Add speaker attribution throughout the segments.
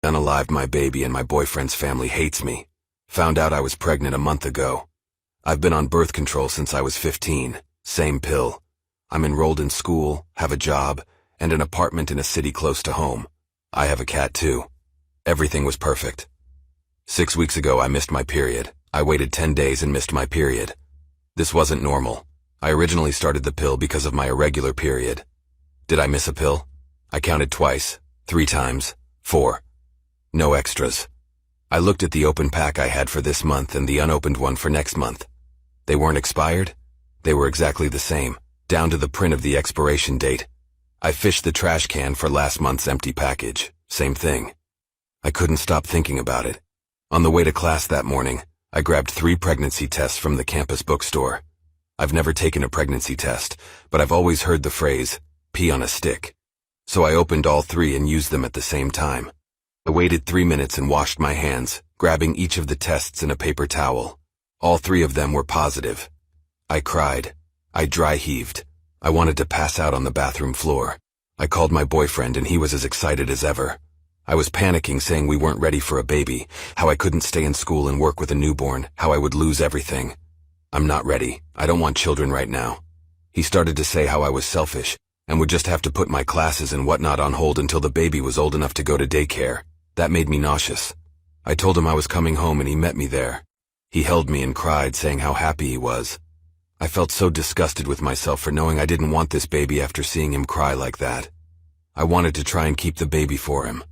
Speaker 1: Unalived my baby and my boyfriend's family hates me. Found out I was pregnant a month ago. I've been on birth control since I was 15. Same pill. I'm enrolled in school, have a job, and an apartment in a city close to home. I have a cat too. Everything was perfect. 6 weeks ago I missed my period. I waited 10 days and missed my period. This wasn't normal. I originally started the pill because of my irregular period. Did I miss a pill? I counted twice, 3 times, 4. No extras. I looked at the open pack I had for this month and the unopened one for next month. They weren't expired. They were exactly the same, down to the print of the expiration date. I fished the trash can for last month's empty package. Same thing. I couldn't stop thinking about it. On the way to class that morning, I grabbed 3 pregnancy tests from the campus bookstore. I've never taken a pregnancy test, but I've always heard the phrase, pee on a stick. So I opened all 3 and used them at the same time. I waited 3 minutes and washed my hands, grabbing each of the tests in a paper towel. All 3 of them were positive. I cried. I dry heaved. I wanted to pass out on the bathroom floor. I called my boyfriend and he was as excited as ever. I was panicking, saying we weren't ready for a baby, how I couldn't stay in school and work with a newborn, how I would lose everything. I'm not ready. I don't want children right now. He started to say how I was selfish and would just have to put my classes and whatnot on hold until the baby was old enough to go to daycare. That made me nauseous. I told him I was coming home and he met me there. He held me and cried, saying how happy he was. I felt so disgusted with myself for knowing I didn't want this baby after seeing him cry like that. I wanted to try and keep the baby for him.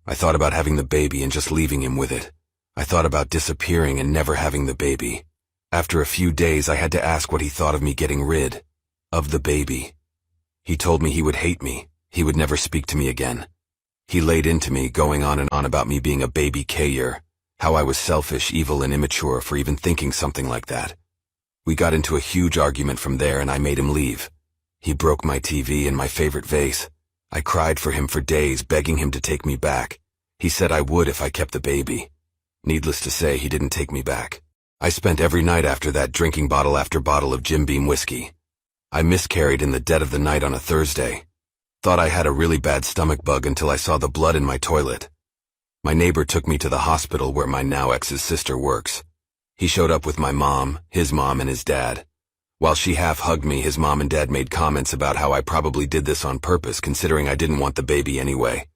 Speaker 1: I thought about having the baby and just leaving him with it. I thought about disappearing and never having the baby. After a few days, I had to ask what he thought of me getting rid of the baby. He told me he would hate me. He would never speak to me again. He laid into me, going on and on about me being a baby K-er, how I was selfish, evil, and immature for even thinking something like that. We got into a huge argument from there and I made him leave. He broke my TV and my favorite vase. I cried for him for days, begging him to take me back. He said I would if I kept the baby. Needless to say, he didn't take me back. I spent every night after that drinking bottle after bottle of Jim Beam whiskey. I miscarried in the dead of the night on a Thursday. Thought I had a really bad stomach bug until I saw the blood in my toilet. My neighbor took me to the hospital where my now ex's sister works. He showed up with my mom, his mom, and his dad. While she half hugged me, his mom and dad made comments about how I probably did this on purpose, considering I didn't want the baby anyway.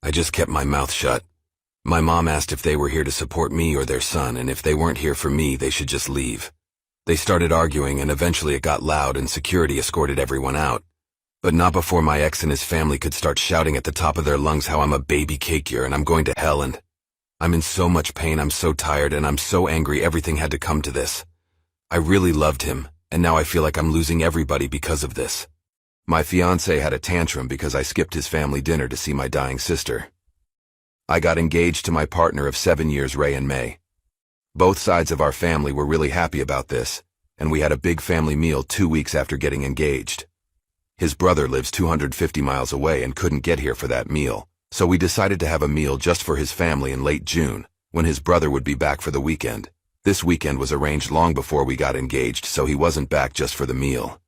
Speaker 1: I just kept my mouth shut. My mom asked if they were here to support me or their son, and if they weren't here for me, they should just leave. They started arguing, and eventually it got loud and security escorted everyone out. But not before my ex and his family could start shouting at the top of their lungs how I'm a baby K-er and I'm going to hell and I'm in so much pain, I'm so tired, and I'm so angry everything had to come to this. I really loved him, and now I feel like I'm losing everybody because of this. My fiancé had a tantrum because I skipped his family dinner to see my dying sister. I got engaged to my partner of 7 years, Ray, in May. Both sides of our family were really happy about this, and we had a big family meal 2 weeks after getting engaged. His brother lives 250 miles away and couldn't get here for that meal, so we decided to have a meal just for his family in late June, when his brother would be back for the weekend. This weekend was arranged long before we got engaged, so he wasn't back just for the meal.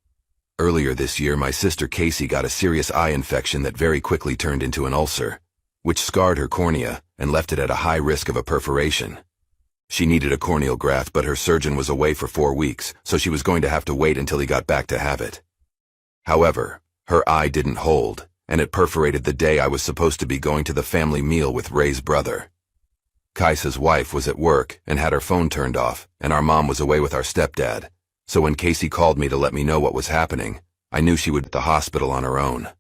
Speaker 1: Earlier this year, my sister Casey got a serious eye infection that very quickly turned into an ulcer, which scarred her cornea and left it at a high risk of a perforation. She needed a corneal graft, but her surgeon was away for 4 weeks, so she was going to have to wait until he got back to have it. However, her eye didn't hold, and it perforated the day I was supposed to be going to the family meal with Ray's brother. Kaisa's wife was at work and had her phone turned off, and our mom was away with our stepdad, so when Casey called me to let me know what was happening, I knew she would be at the hospital on her own.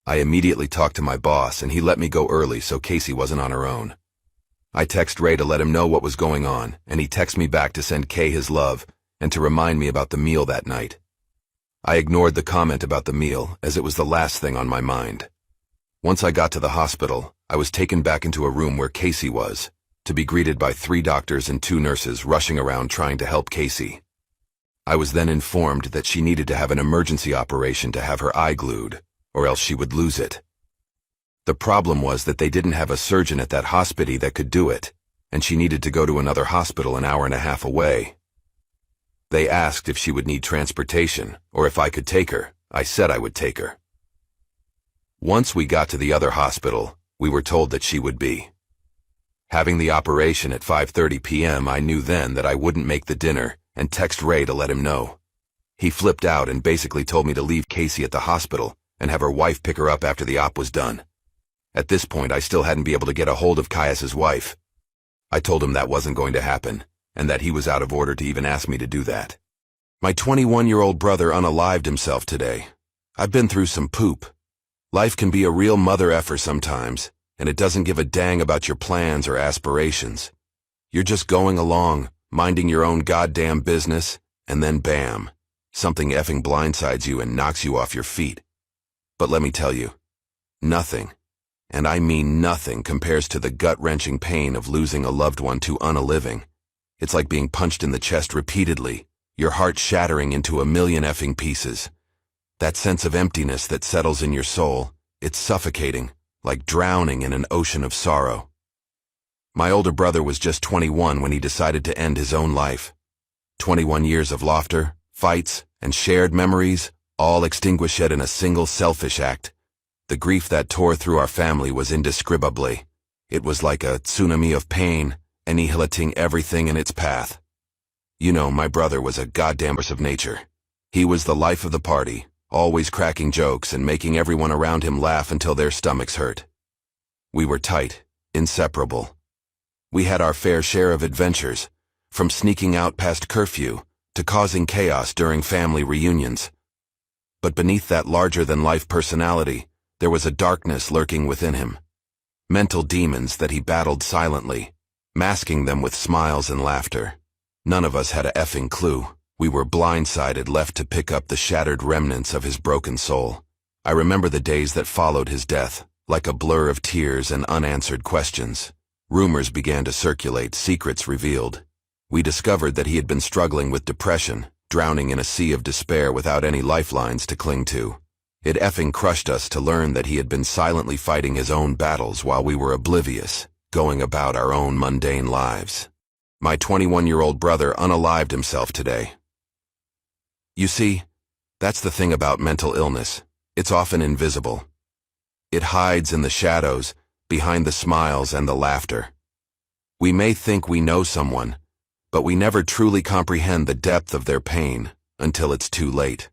Speaker 1: I immediately talked to my boss, and he let me go early so Casey wasn't on her own. I texted Ray to let him know what was going on, and he texted me back to send Kay his love and to remind me about the meal that night. I ignored the comment about the meal, as it was the last thing on my mind. Once I got to the hospital, I was taken back into a room where Casey was, to be greeted by 3 doctors and 2 nurses rushing around trying to help Casey. I was then informed that she needed to have an emergency operation to have her eye glued, or else she would lose it. The problem was that they didn't have a surgeon at that hospital that could do it, and she needed to go to another hospital an hour and a half away. They asked if she would need transportation, or if I could take her. I said I would take her. Once we got to the other hospital, We were told that she would be having the operation at 5:30 p.m. I knew then that I wouldn't make the dinner and text Ray to let him know. He flipped out and basically told me to leave Casey at the hospital and have her wife pick her up after the op was done. At this point, I still hadn't been able to get a hold of Caius's wife. I told him that wasn't going to happen, and that he was out of order to even ask me to do that. My 21-year-old brother unalived himself today. I've been through some poop. Life can be a real mother effer sometimes, and it doesn't give a dang about your plans or aspirations. You're just going along, minding your own goddamn business, and then bam, something effing blindsides you and knocks you off your feet. But let me tell you, nothing, and I mean nothing, compares to the gut-wrenching pain of losing a loved one to unaliving. It's like being punched in the chest repeatedly, your heart shattering into a million effing pieces. That sense of emptiness that settles in your soul, it's suffocating, like drowning in an ocean of sorrow. My older brother was just 21 when he decided to end his own life. 21 years of laughter, fights, and shared memories, all extinguished in a single selfish act. The grief that tore through our family was indescribably. It was like a tsunami of pain, annihilating everything in its path. You know, my brother was a goddamn force of nature. He was the life of the party, always cracking jokes and making everyone around him laugh until their stomachs hurt. We were tight, inseparable. We had our fair share of adventures, from sneaking out past curfew to causing chaos during family reunions. But beneath that larger-than-life personality, there was a darkness lurking within him. Mental demons that he battled silently, masking them with smiles and laughter. None of us had a effing clue. We were blindsided, left to pick up the shattered remnants of his broken soul. I remember the days that followed his death, like a blur of tears and unanswered questions. Rumors began to circulate, secrets revealed. We discovered that he had been struggling with depression, drowning in a sea of despair without any lifelines to cling to. It effing crushed us to learn that he had been silently fighting his own battles while we were oblivious, going about our own mundane lives. My 21-year-old brother unalived himself today. You see, that's the thing about mental illness. It's often invisible. It hides in the shadows, behind the smiles and the laughter. We may think we know someone, but we never truly comprehend the depth of their pain until it's too late.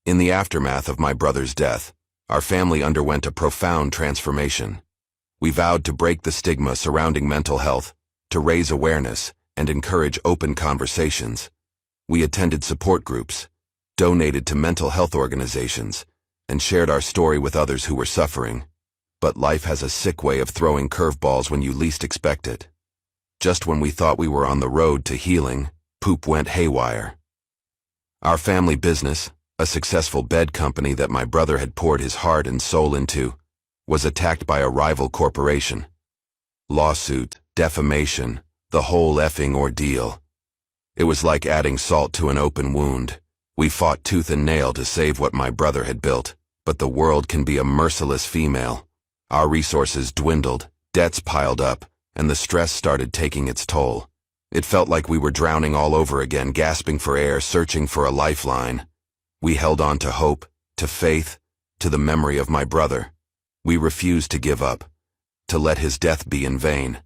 Speaker 1: In the aftermath of my brother's death, our family underwent a profound transformation. We vowed to break the stigma surrounding mental health, to raise awareness, and encourage open conversations. We attended support groups, donated to mental health organizations, and shared our story with others who were suffering. But life has a sick way of throwing curveballs when you least expect it. Just when we thought we were on the road to healing, poop went haywire. Our family business, a successful bed company that my brother had poured his heart and soul into, was attacked by a rival corporation. Lawsuit, defamation, the whole effing ordeal. It was like adding salt to an open wound. We fought tooth and nail to save what my brother had built, but the world can be a merciless female. Our resources dwindled, debts piled up, and the stress started taking its toll. It felt like we were drowning all over again, gasping for air, searching for a lifeline. We held on to hope, to faith, to the memory of my brother. We refused to give up, to let his death be in vain.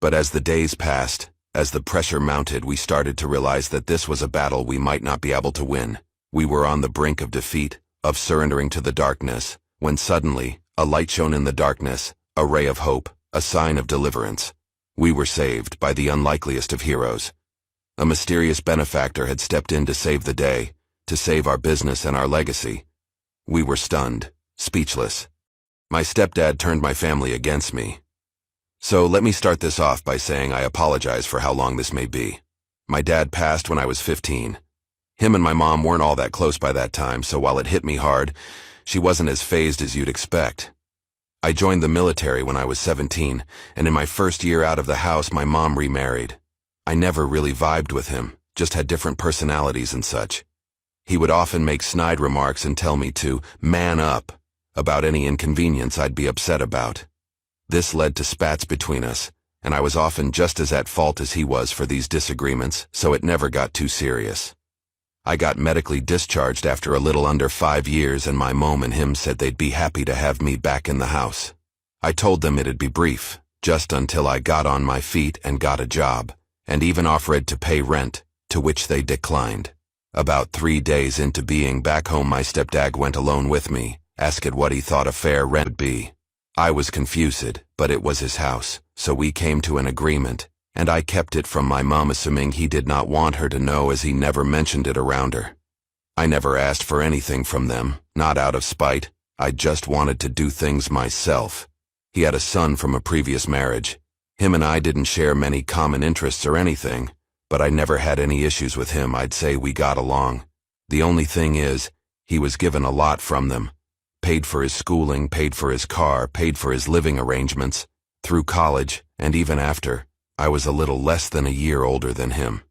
Speaker 1: But as the days passed, as the pressure mounted, we started to realize that this was a battle we might not be able to win. We were on the brink of defeat, of surrendering to the darkness, when suddenly, a light shone in the darkness, a ray of hope, a sign of deliverance. We were saved by the unlikeliest of heroes. A mysterious benefactor had stepped in to save the day, to save our business and our legacy. We were stunned, speechless. My stepdad turned my family against me. So let me start this off by saying I apologize for how long this may be. My dad passed when I was 15. Him and my mom weren't all that close by that time, so while it hit me hard, she wasn't as fazed as you'd expect. I joined the military when I was 17, and in my first year out of the house, my mom remarried. I never really vibed with him, just had different personalities and such. He would often make snide remarks and tell me to man up about any inconvenience I'd be upset about. This led to spats between us, and I was often just as at fault as he was for these disagreements, so it never got too serious. I got medically discharged after a little under 5 years, and my mom and him said they'd be happy to have me back in the house. I told them it'd be brief, just until I got on my feet and got a job, and even offered to pay rent, to which they declined. About 3 days into being back home, my stepdad went alone with me, asked what he thought a fair rent would be. I was confused, but it was his house, so we came to an agreement, and I kept it from my mom, assuming he did not want her to know, as he never mentioned it around her. I never asked for anything from them, not out of spite. I just wanted to do things myself. He had a son from a previous marriage. Him and I didn't share many common interests or anything, but I never had any issues with him. I'd say we got along. The only thing is, he was given a lot from them. Paid for his schooling, paid for his car, paid for his living arrangements, through college, and even after. I was a little less than a year older than him.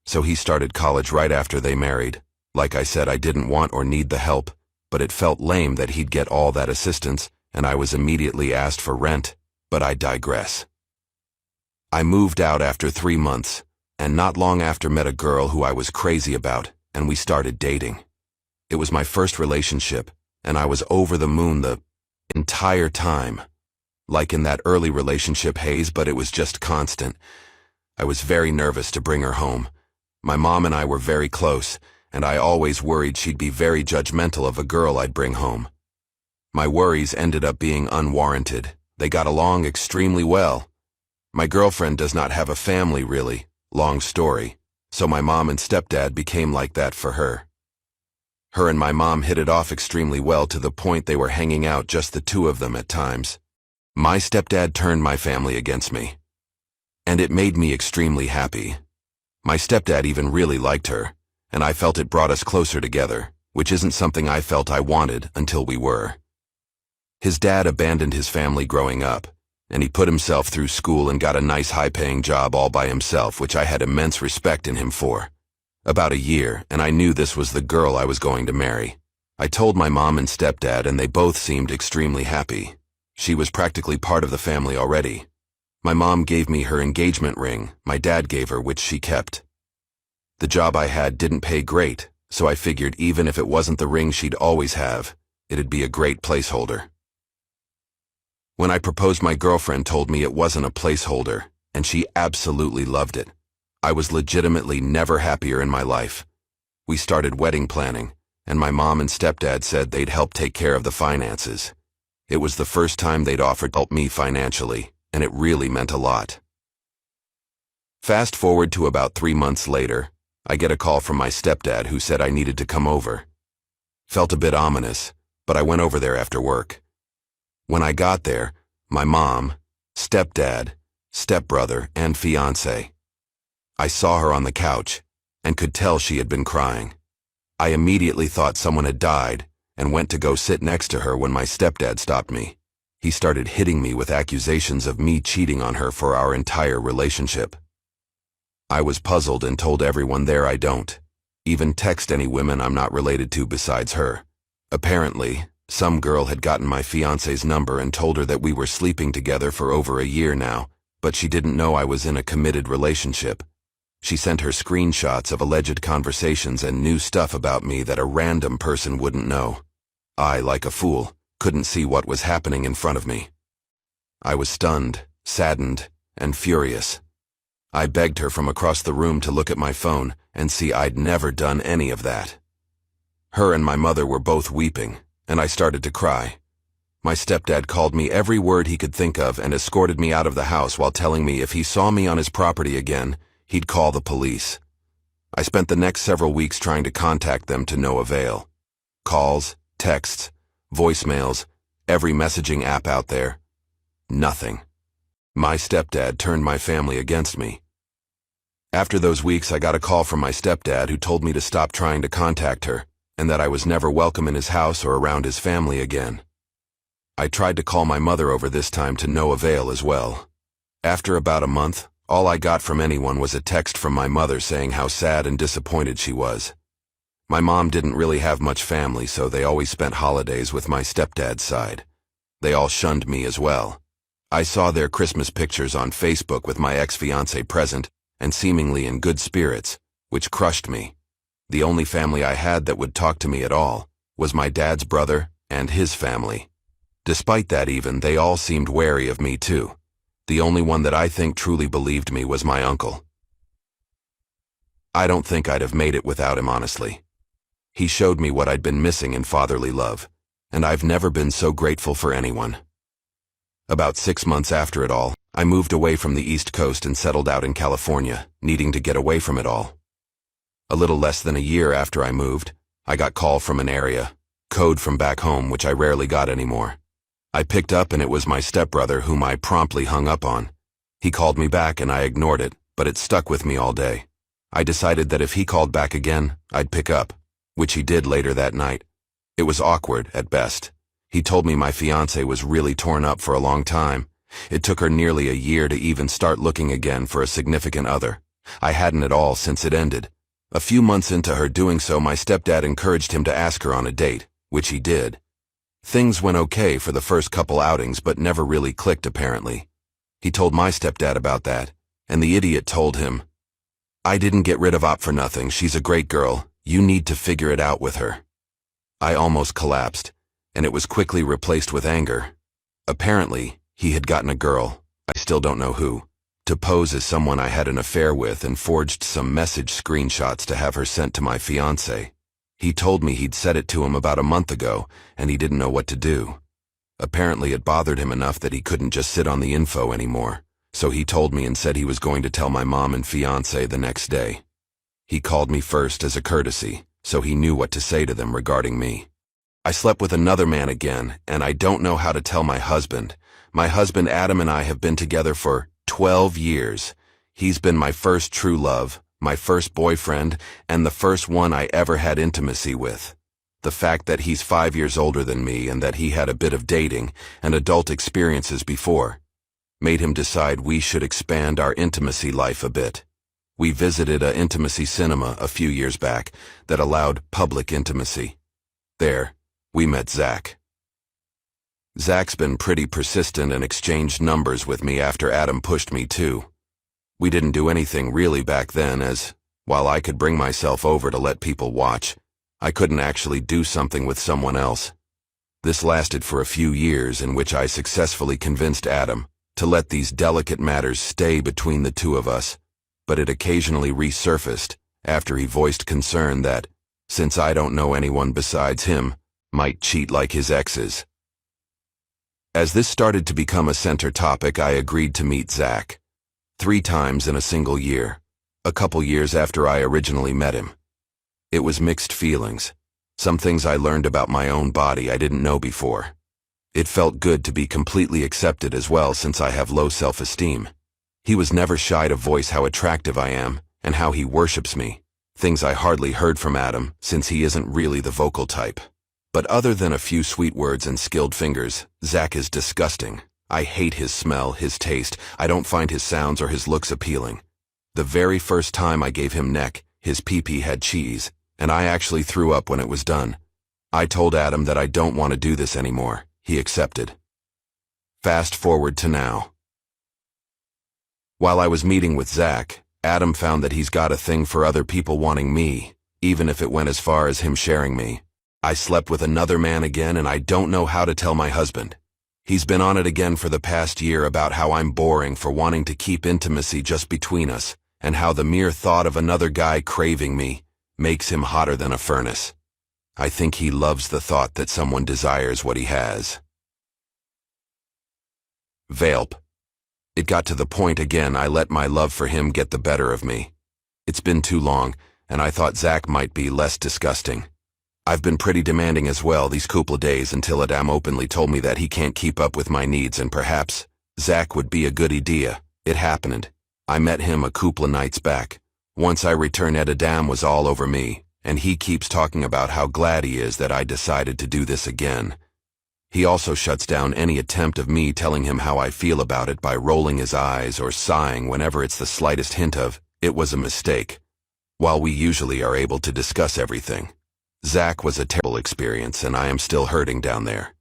Speaker 1: So he started college right after they married. Like I said, I didn't want or need the help, but it felt lame that he'd get all that assistance, and I was immediately asked for rent, but I digress. I moved out after 3 months, and not long after met a girl who I was crazy about, and we started dating. It was my first relationship, and I was over the moon the entire time. Like in that early relationship haze, but it was just constant. I was very nervous to bring her home. My mom and I were very close, and I always worried she'd be very judgmental of a girl I'd bring home. My worries ended up being unwarranted. They got along extremely well. My girlfriend does not have a family, really. Long story. So my mom and stepdad became like that for her. Her and my mom hit it off extremely well, to the point they were hanging out, just the two of them at times. My stepdad turned my family against me, and it made me extremely happy. My stepdad even really liked her, and I felt it brought us closer together, which isn't something I felt I wanted until we were. His dad abandoned his family growing up, and he put himself through school and got a nice high-paying job all by himself, which I had immense respect in him for. About a year, and I knew this was the girl I was going to marry. I told my mom and stepdad, and they both seemed extremely happy. She was practically part of the family already. My mom gave me her engagement ring, my dad gave her, which she kept. The job I had didn't pay great, so I figured even if it wasn't the ring she'd always have, it'd be a great placeholder. When I proposed, my girlfriend told me it wasn't a placeholder, and she absolutely loved it. I was legitimately never happier in my life. We started wedding planning, and my mom and stepdad said they'd help take care of the finances. It was the first time they'd offered to help me financially, and it really meant a lot. Fast forward to about 3 months later, I get a call from my stepdad who said I needed to come over. Felt a bit ominous, but I went over there after work. When I got there, my mom, stepdad, stepbrother, and fiancé. I saw her on the couch, and could tell she had been crying. I immediately thought someone had died, and went to go sit next to her when my stepdad stopped me. He started hitting me with accusations of me cheating on her for our entire relationship. I was puzzled and told everyone there I don't even text any women I'm not related to besides her. Apparently, some girl had gotten my fiancé's number and told her that we were sleeping together for over a year now, but she didn't know I was in a committed relationship. She sent her screenshots of alleged conversations and knew stuff about me that a random person wouldn't know. I, like a fool, couldn't see what was happening in front of me. I was stunned, saddened, and furious. I begged her from across the room to look at my phone and see I'd never done any of that. Her and my mother were both weeping, and I started to cry. My stepdad called me every word he could think of and escorted me out of the house while telling me if he saw me on his property again, he'd call the police. I spent the next several weeks trying to contact them to no avail. Calls, texts, voicemails, every messaging app out there. Nothing. My stepdad turned my family against me. After those weeks, I got a call from my stepdad who told me to stop trying to contact her, and that I was never welcome in his house or around his family again. I tried to call my mother over this time to no avail as well. After about a month, all I got from anyone was a text from my mother saying how sad and disappointed she was. My mom didn't really have much family, so they always spent holidays with my stepdad's side. They all shunned me as well. I saw their Christmas pictures on Facebook with my ex-fiancé present and seemingly in good spirits, which crushed me. The only family I had that would talk to me at all was my dad's brother and his family. Despite that even, they all seemed wary of me too. The only one that I think truly believed me was my uncle. I don't think I'd have made it without him, honestly. He showed me what I'd been missing in fatherly love, and I've never been so grateful for anyone. About 6 months after it all, I moved away from the East Coast and settled out in California, needing to get away from it all. A little less than a year after I moved, I got call from an area code from back home, which I rarely got anymore. I picked up and it was my stepbrother, whom I promptly hung up on. He called me back and I ignored it, but it stuck with me all day. I decided that if he called back again, I'd pick up, which he did later that night. It was awkward at best. He told me my fiancée was really torn up for a long time. It took her nearly a year to even start looking again for a significant other. I hadn't at all since it ended. A few months into her doing so, my stepdad encouraged him to ask her on a date, which he did. Things went okay for the first couple outings, but never really clicked apparently. He told my stepdad about that, and the idiot told him, "I didn't get rid of Op for nothing. She's a great girl. You need to figure it out with her." I almost collapsed, and it was quickly replaced with anger. Apparently, he had gotten a girl, I still don't know who, to pose as someone I had an affair with and forged some message screenshots to have her sent to my fiancée. He told me he'd said it to him about a month ago, and he didn't know what to do. Apparently it bothered him enough that he couldn't just sit on the info anymore, so he told me and said he was going to tell my mom and fiancée the next day. He called me first as a courtesy, so he knew what to say to them regarding me. I slept with another man again, and I don't know how to tell my husband. My husband Adam and I have been together for 12 years. He's been my first true love, my first boyfriend, and the first one I ever had intimacy with. The fact that he's 5 years older than me and that he had a bit of dating and adult experiences before made him decide we should expand our intimacy life a bit. We visited a intimacy cinema a few years back that allowed public intimacy. There, we met Zach. Zach's been pretty persistent and exchanged numbers with me after Adam pushed me too. We didn't do anything really back then, as, while I could bring myself over to let people watch, I couldn't actually do something with someone else. This lasted for a few years, in which I successfully convinced Adam to let these delicate matters stay between the two of us, but it occasionally resurfaced after he voiced concern that, since I don't know anyone besides him, might cheat like his exes. As this started to become a center topic, I agreed to meet Zach 3 times in a single year, a couple years after I originally met him. It was mixed feelings. Some things I learned about my own body I didn't know before. It felt good to be completely accepted as well, since I have low self-esteem. He was never shy to voice how attractive I am and how he worships me, things I hardly heard from Adam since he isn't really the vocal type. But other than a few sweet words and skilled fingers, Zach is disgusting. I hate his smell, his taste. I don't find his sounds or his looks appealing. The very first time I gave him neck, his pee-pee had cheese, and I actually threw up when it was done. I told Adam that I don't want to do this anymore. He accepted. Fast forward to now. While I was meeting with Zach, Adam found that he's got a thing for other people wanting me, even if it went as far as him sharing me. I slept with another man again, and I don't know how to tell my husband. He's been on it again for the past year about how I'm boring for wanting to keep intimacy just between us, and how the mere thought of another guy craving me makes him hotter than a furnace. I think he loves the thought that someone desires what he has. Velp. It got to the point again I let my love for him get the better of me. It's been too long, and I thought Zach might be less disgusting. I've been pretty demanding as well these couple days, until Adam openly told me that he can't keep up with my needs, and perhaps Zach would be a good idea. It happened. I met him a couple nights back. Once I returned, Adam was all over me, and he keeps talking about how glad he is that I decided to do this again. He also shuts down any attempt of me telling him how I feel about it by rolling his eyes or sighing whenever it's the slightest hint of, "It was a mistake." While we usually are able to discuss everything, Zach was a terrible experience, and I am still hurting down there.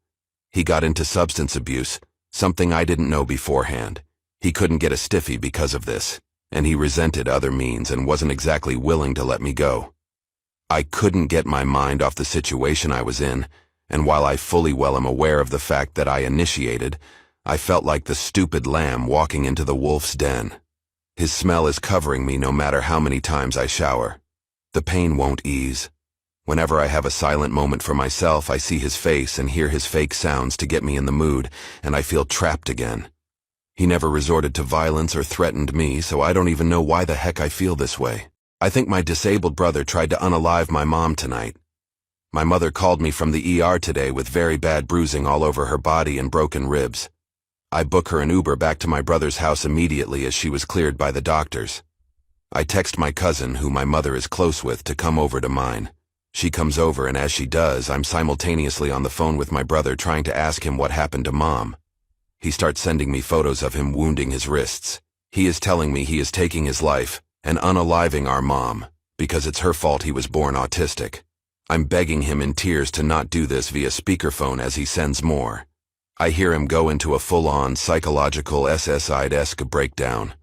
Speaker 1: He got into substance abuse, something I didn't know beforehand. He couldn't get a stiffy because of this, and he resented other means and wasn't exactly willing to let me go. I couldn't get my mind off the situation I was in, and while I fully well am aware of the fact that I initiated, I felt like the stupid lamb walking into the wolf's den. His smell is covering me no matter how many times I shower. The pain won't ease. Whenever I have a silent moment for myself, I see his face and hear his fake sounds to get me in the mood, and I feel trapped again. He never resorted to violence or threatened me, so I don't even know why the heck I feel this way. I think my disabled brother tried to unalive my mom tonight. My mother called me from the ER today with very bad bruising all over her body and broken ribs. I book her an Uber back to my brother's house immediately as she was cleared by the doctors. I text my cousin, who my mother is close with, to come over to mine. She comes over, and as she does, I'm simultaneously on the phone with my brother trying to ask him what happened to Mom. He starts sending me photos of him wounding his wrists. He is telling me he is taking his life and unaliving our mom because it's her fault he was born autistic. I'm begging him in tears to not do this via speakerphone as he sends more. I hear him go into a full-on psychological SSI-esque breakdown.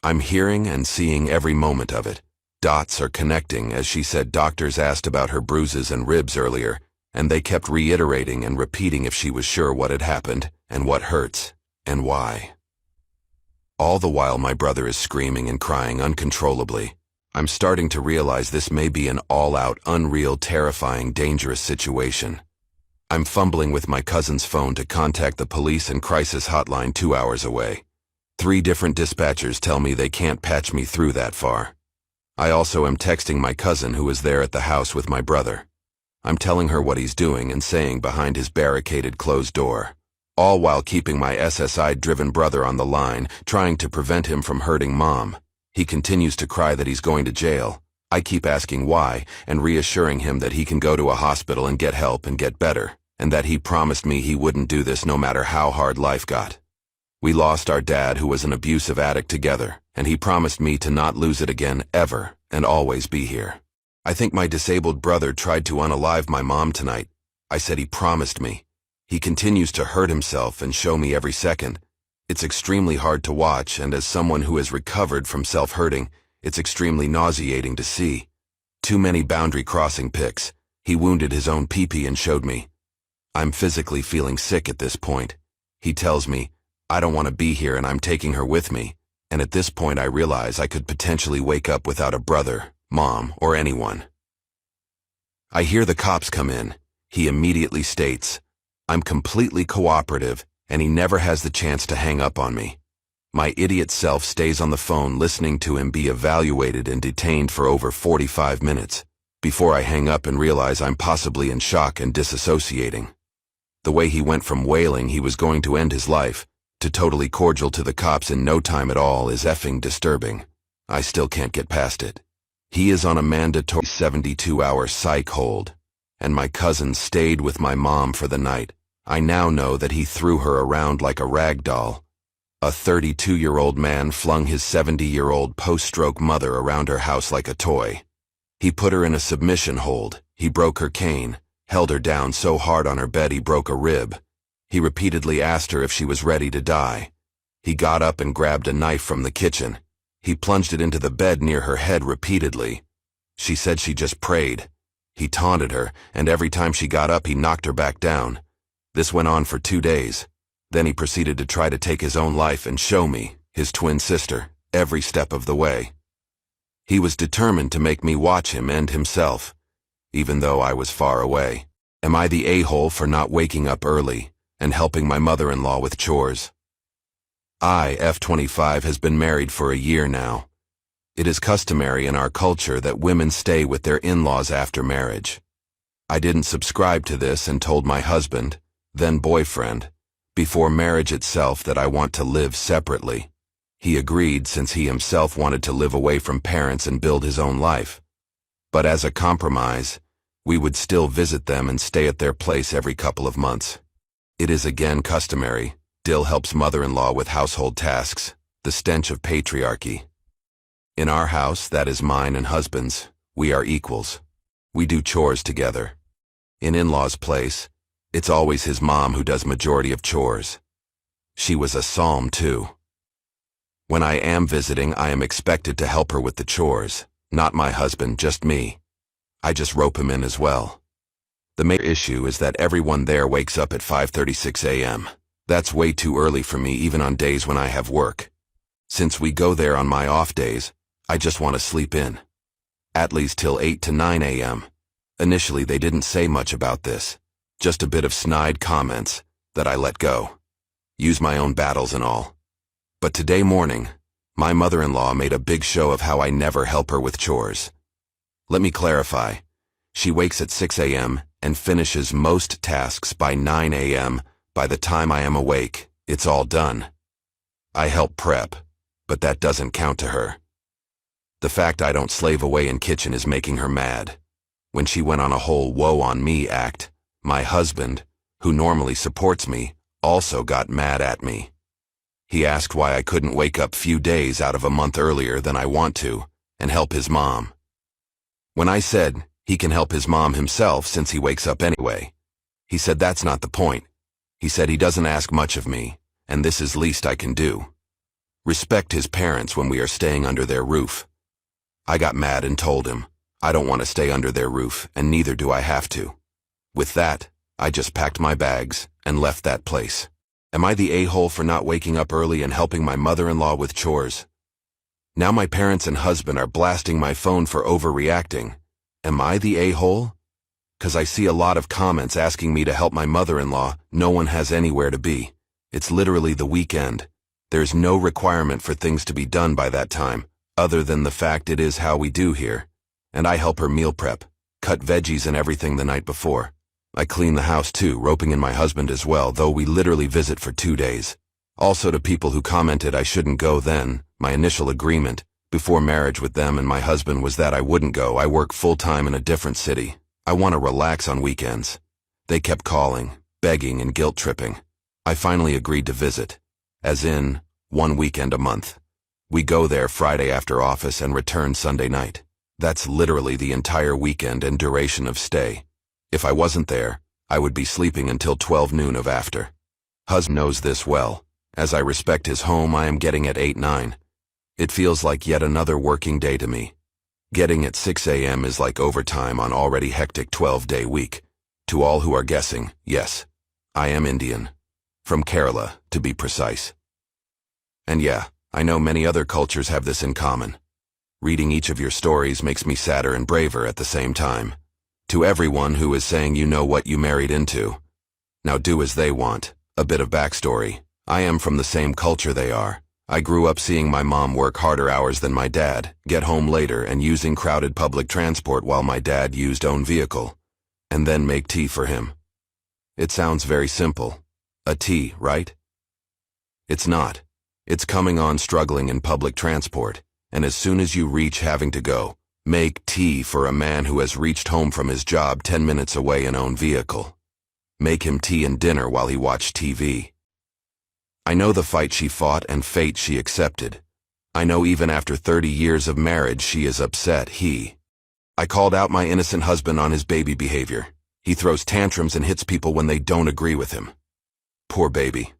Speaker 1: I'm hearing and seeing every moment of it. Dots are connecting, as she said doctors asked about her bruises and ribs earlier, and they kept reiterating and repeating if she was sure what had happened, and what hurts, and why. All the while my brother is screaming and crying uncontrollably. I'm starting to realize this may be an all-out, unreal, terrifying, dangerous situation. I'm fumbling with my cousin's phone to contact the police and crisis hotline 2 hours away. 3 different dispatchers tell me they can't patch me through that far. I also am texting my cousin, who is there at the house with my brother. I'm telling her what he's doing and saying behind his barricaded closed door, all while keeping my SSI-driven brother on the line, trying to prevent him from hurting Mom. He continues to cry that he's going to jail. I keep asking why and reassuring him that he can go to a hospital and get help and get better, and that he promised me he wouldn't do this no matter how hard life got. We lost our dad, who was an abusive addict, together, and he promised me to not lose it again, ever, and always be here. I think my disabled brother tried to unalive my mom tonight. I said he promised me. He continues to hurt himself and show me every second. It's extremely hard to watch, and as someone who has recovered from self-hurting, it's extremely nauseating to see. Too many boundary-crossing pics. He wounded his own pee-pee and showed me. I'm physically feeling sick at this point. He tells me, I don't want to be here and I'm taking her with me, and at this point I realize I could potentially wake up without a brother, mom, or anyone. I hear the cops come in. He immediately states, I'm completely cooperative, and he never has the chance to hang up on me. My idiot self stays on the phone listening to him be evaluated and detained for over 45 minutes, before I hang up and realize I'm possibly in shock and disassociating. The way he went from wailing he was going to end his life to totally cordial to the cops in no time at all is effing disturbing. I still can't get past it. He is on a mandatory 72-hour psych hold, and my cousin stayed with my mom for the night. I now know that he threw her around like a rag doll. A 32-year-old man flung his 70-year-old post-stroke mother around her house like a toy. He put her in a submission hold. He broke her cane, held her down so hard on her bed he broke a rib. He repeatedly asked her if she was ready to die. He got up and grabbed a knife from the kitchen. He plunged it into the bed near her head repeatedly. She said she just prayed. He taunted her, and every time she got up he knocked her back down. This went on for 2 days. Then he proceeded to try to take his own life and show me, his twin sister, every step of the way. He was determined to make me watch him end himself, even though I was far away. Am I the a-hole for not waking up early and helping my mother-in-law with chores? I, F25, has been married for a year now. It is customary in our culture that women stay with their in-laws after marriage. I didn't subscribe to this and told my husband, then boyfriend, before marriage itself that I want to live separately. He agreed since he himself wanted to live away from parents and build his own life. But as a compromise, we would still visit them and stay at their place every couple of months. It is again customary. Dill helps mother-in-law with household tasks, the stench of patriarchy. In our house, that is mine and husband's, we are equals. We do chores together. In in-law's place, it's always his mom who does majority of chores. She was a psalm too. When I am visiting, I am expected to help her with the chores, not my husband, just me. I just rope him in as well. The main issue is that everyone there wakes up at 5:36 a.m. That's way too early for me even on days when I have work. Since we go there on my off days, I just want to sleep in. At least till 8 to 9 a.m. Initially they didn't say much about this, just a bit of snide comments that I let go. Use my own battles and all. But today morning, my mother-in-law made a big show of how I never help her with chores. Let me clarify. She wakes at 6 a.m. and finishes most tasks by 9 a.m. By the time I am awake, it's all done. I help prep, but that doesn't count to her. The fact I don't slave away in kitchen is making her mad. When she went on a whole woe on me act, my husband, who normally supports me, also got mad at me. He asked why I couldn't wake up few days out of a month earlier than I want to and help his mom. When I said he can help his mom himself since he wakes up anyway, he said that's not the point. He said he doesn't ask much of me, and this is least I can do. Respect his parents when we are staying under their roof. I got mad and told him, I don't want to stay under their roof, and neither do I have to. With that, I just packed my bags and left that place. Am I the a-hole for not waking up early and helping my mother-in-law with chores? Now my parents and husband are blasting my phone for overreacting. Am I the a-hole? 'Cause I see a lot of comments asking me to help my mother-in-law. No one has anywhere to be. It's literally the weekend. There's no requirement for things to be done by that time, other than the fact it is how we do here. And I help her meal prep, cut veggies and everything the night before. I clean the house too, roping in my husband as well, though we literally visit for 2 days. Also to people who commented I shouldn't go then, my initial agreement, before marriage with them and my husband was that I wouldn't go. I work full-time in a different city. I want to relax on weekends. They kept calling, begging and guilt-tripping. I finally agreed to visit, as in, 1 weekend a month. We go there Friday after office and return Sunday night. That's literally the entire weekend and duration of stay. If I wasn't there, I would be sleeping until 12 noon of after. Husband knows this well. As I respect his home, I am getting at 8-9. It feels like yet another working day to me. Getting at 6 a.m. is like overtime on already hectic 12-day week. To all who are guessing, yes, I am Indian. From Kerala, to be precise. And yeah, I know many other cultures have this in common. Reading each of your stories makes me sadder and braver at the same time. To everyone who is saying you know what you married into, now do as they want. A bit of backstory. I am from the same culture they are. I grew up seeing my mom work harder hours than my dad, get home later and using crowded public transport while my dad used own vehicle, and then make tea for him. It sounds very simple. A tea, right? It's not. It's coming on struggling in public transport, and as soon as you reach having to go, make tea for a man who has reached home from his job 10 minutes away in own vehicle. Make him tea and dinner while he watched TV. I know the fight she fought and fate she accepted. I know even after 30 years of marriage she is upset I called out my innocent husband on his baby behavior. He throws tantrums and hits people when they don't agree with him. Poor baby.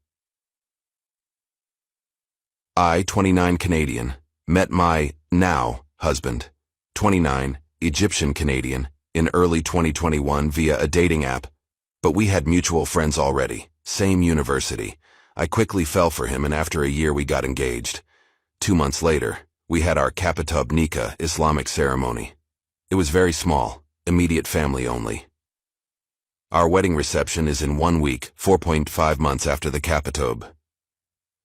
Speaker 1: I, 29 Canadian, met my, now, husband, 29, Egyptian Canadian, in early 2021 via a dating app, but we had mutual friends already, same university. I quickly fell for him and after a year we got engaged. 2 months later, we had our Kapatub Nikah Islamic ceremony. It was very small, immediate family only. Our wedding reception is in 1 week, 4.5 months after the Kapatub.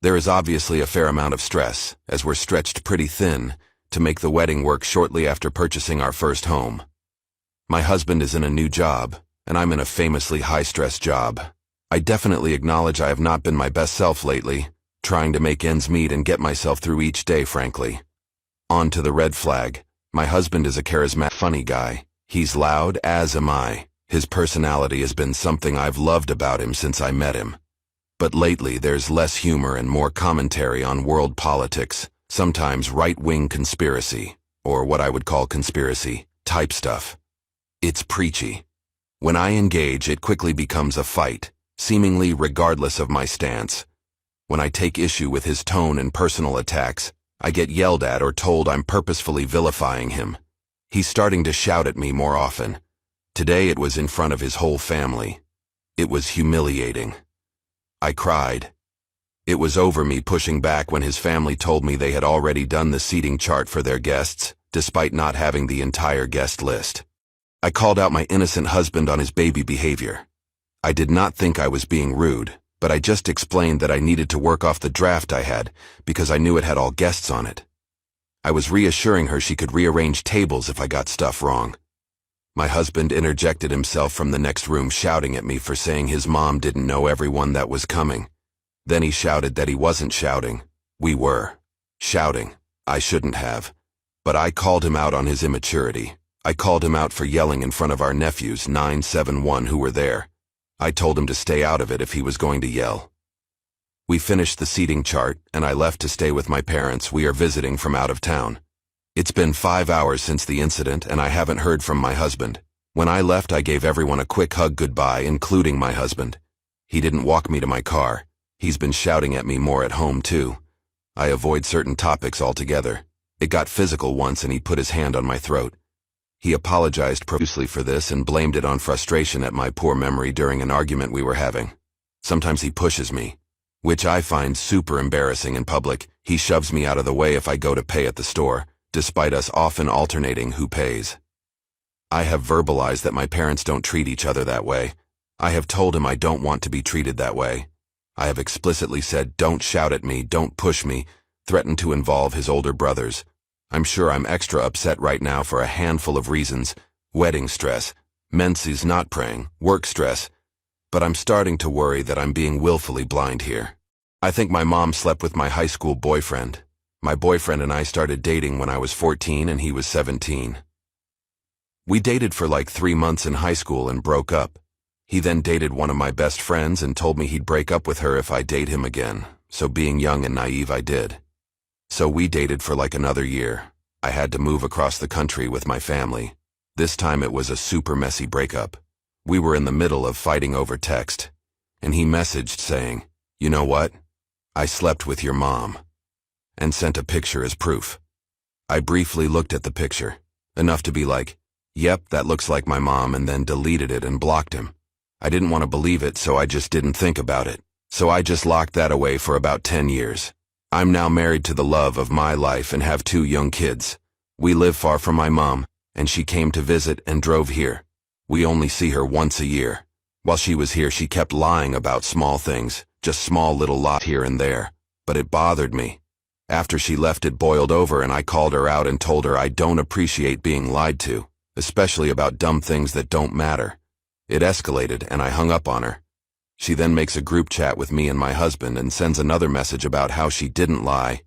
Speaker 1: There is obviously a fair amount of stress, as we're stretched pretty thin, to make the wedding work shortly after purchasing our first home. My husband is in a new job, and I'm in a famously high-stress job. I definitely acknowledge I have not been my best self lately, trying to make ends meet and get myself through each day, frankly. On to the red flag. My husband is a charismatic, funny guy. He's loud, as am I. His personality has been something I've loved about him since I met him. But lately there's less humor and more commentary on world politics, sometimes right-wing conspiracy, or what I would call conspiracy, type stuff. It's preachy. When I engage, it quickly becomes a fight, seemingly regardless of my stance. When I take issue with his tone and personal attacks, I get yelled at or told I'm purposefully vilifying him. He's starting to shout at me more often. Today it was in front of his whole family. It was humiliating. I cried. It was over me pushing back when his family told me they had already done the seating chart for their guests, despite not having the entire guest list. I called out my innocent husband on his baby behavior. I did not think I was being rude, but I just explained that I needed to work off the draft I had because I knew it had all guests on it. I was reassuring her she could rearrange tables if I got stuff wrong. My husband interjected himself from the next room shouting at me for saying his mom didn't know everyone that was coming. Then he shouted that he wasn't shouting. We were shouting. I shouldn't have. But I called him out on his immaturity. I called him out for yelling in front of our nephews, 971, who were there. I told him to stay out of it if he was going to yell. We finished the seating chart, and I left to stay with my parents. We are visiting from out of town. It's been 5 hours since the incident, and I haven't heard from my husband. When I left, I gave everyone a quick hug goodbye, including my husband. He didn't walk me to my car. He's been shouting at me more at home, too. I avoid certain topics altogether. It got physical once, and he put his hand on my throat. He apologized profusely for this and blamed it on frustration at my poor memory during an argument we were having. Sometimes he pushes me, which I find super embarrassing in public. He shoves me out of the way if I go to pay at the store, despite us often alternating who pays. I have verbalized that my parents don't treat each other that way. I have told him I don't want to be treated that way. I have explicitly said, don't shout at me, don't push me, threatened to involve his older brothers. I'm sure I'm extra upset right now for a handful of reasons: wedding stress, menses not praying, work stress, but I'm starting to worry that I'm being willfully blind here. I think my mom slept with my high school boyfriend. My boyfriend and I started dating when I was 14 and he was 17. We dated for like 3 months in high school and broke up. He then dated one of my best friends and told me he'd break up with her if I date him again, so being young and naive I did. So we dated for like another year. I had to move across the country with my family. This time it was a super messy breakup. We were in the middle of fighting over text, and he messaged saying, "You know what? I slept with your mom," and sent a picture as proof. I briefly looked at the picture, enough to be like, "Yep, that looks like my mom," and then deleted it and blocked him. I didn't want to believe it, so I just didn't think about it. So I just locked that away for about 10 years. I'm now married to the love of my life and have 2 young kids. We live far from my mom, and she came to visit and drove here. We only see her once a year. While she was here, she kept lying about small things, just small little lies here and there. But it bothered me. After she left, it boiled over, and I called her out and told her I don't appreciate being lied to, especially about dumb things that don't matter. It escalated, and I hung up on her. She then makes a group chat with me and my husband and sends another message about how she didn't lie,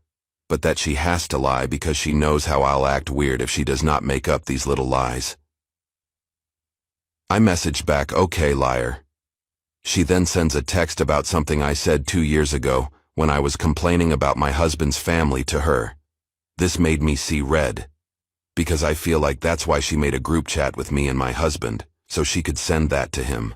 Speaker 1: but that she has to lie because she knows how I'll act weird if she does not make up these little lies. I messaged back, "Okay, liar." She then sends a text about something I said 2 years ago when I was complaining about my husband's family to her. This made me see red, because I feel like that's why she made a group chat with me and my husband, so she could send that to him.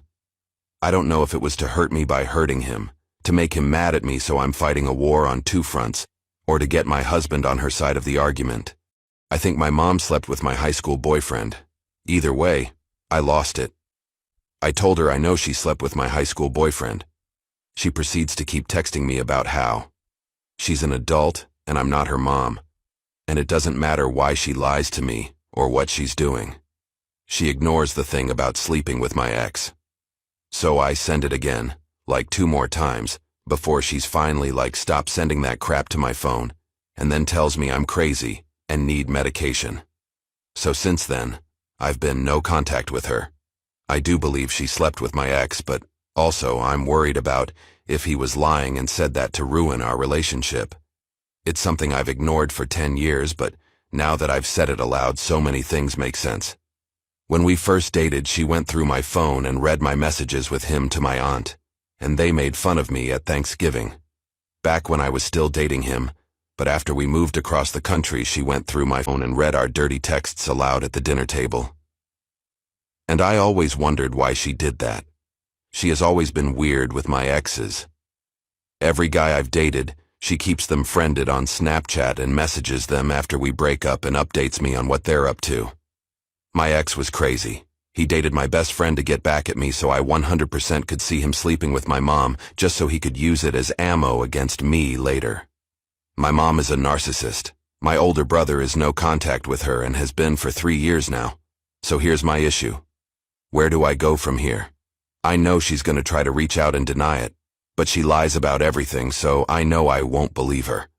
Speaker 1: I don't know if it was to hurt me by hurting him, to make him mad at me so I'm fighting a war on 2 fronts, or to get my husband on her side of the argument. I think my mom slept with my high school boyfriend. Either way, I lost it. I told her I know she slept with my high school boyfriend. She proceeds to keep texting me about how she's an adult and I'm not her mom, and it doesn't matter why she lies to me or what she's doing. She ignores the thing about sleeping with my ex. So I send it again, like 2 more times, before she's finally like, "Stop sending that crap to my phone," and then tells me I'm crazy and need medication. So since then, I've been no contact with her. I do believe she slept with my ex, but also I'm worried about if he was lying and said that to ruin our relationship. It's something I've ignored for 10 years, but now that I've said it aloud, so many things make sense. When we first dated, she went through my phone and read my messages with him to my aunt, and they made fun of me at Thanksgiving. Back when I was still dating him, but after we moved across the country, she went through my phone and read our dirty texts aloud at the dinner table. And I always wondered why she did that. She has always been weird with my exes. Every guy I've dated, she keeps them friended on Snapchat and messages them after we break up and updates me on what they're up to. My ex was crazy. He dated my best friend to get back at me so I 100% could see him sleeping with my mom just so he could use it as ammo against me later. My mom is a narcissist. My older brother is no contact with her and has been for 3 years now. So here's my issue. Where do I go from here? I know she's going to try to reach out and deny it, but she lies about everything, so I know I won't believe her.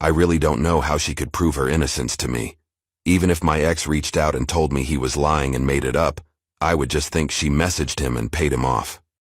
Speaker 1: I really don't know how she could prove her innocence to me. Even if my ex reached out and told me he was lying and made it up, I would just think she messaged him and paid him off.